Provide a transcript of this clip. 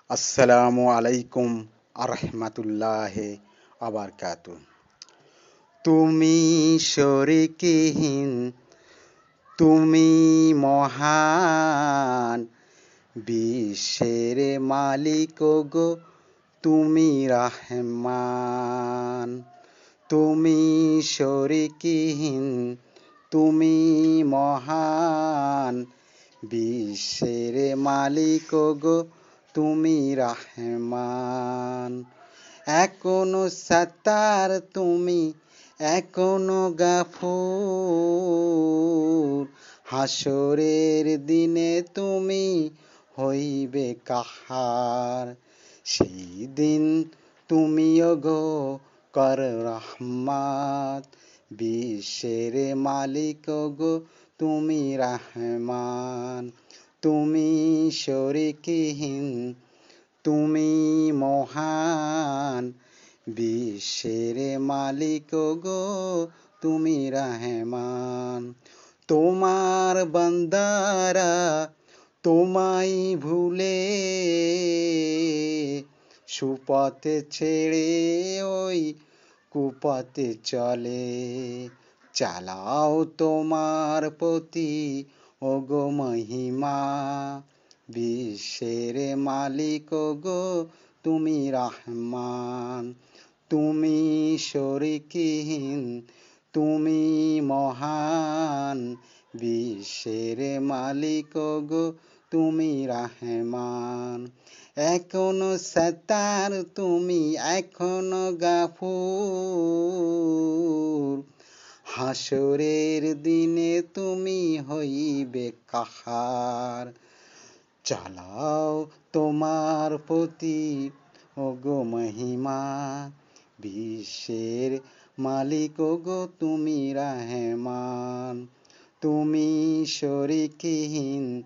আসসালামু আলাইকুম আরহামাতুল্লাহি আবারকাতু। তুমি শরিকহীন, তুমি মহান, বিশ্বের মালিক গো তুমি রহমান। তুমি শরিকহীন, তুমি মহান, বিশ্বের মালিক গো তুমি রহমান। এখনো সত্তার তুমি, এখনো গাফুর, হাসরের দিনে তুমি হইবে কাহার। সেই দিন তুমিও গো কর রহমত, বিশ্বের মালিক গো তুমি রহমান। তুমি শরিকহীন, তুমি মহান, বিশ্বের মালিক গো তুমি রহমান। তোমার বান্দারা তোমায় ভুলে সুপথে ছেড়ে ওই কুপথে চলে। চালাও তোমার প্রতি ওগো মহিমা, বিশ্বের মালিক গো তুমি রহমান। তুমি শরিকহীন, তুমি মহান, বিশ্বের মালিক গো তুমি রহমান। এখনো সত্তার তুমি, এখনো গাফুর, হাসরের দিনে তুমি হইবে কাহার। চালাও তোমার প্রতি ওগো মহিমা, বিশ্বের মালিক গো তুমি রহমান। তুমি শরিকহীন,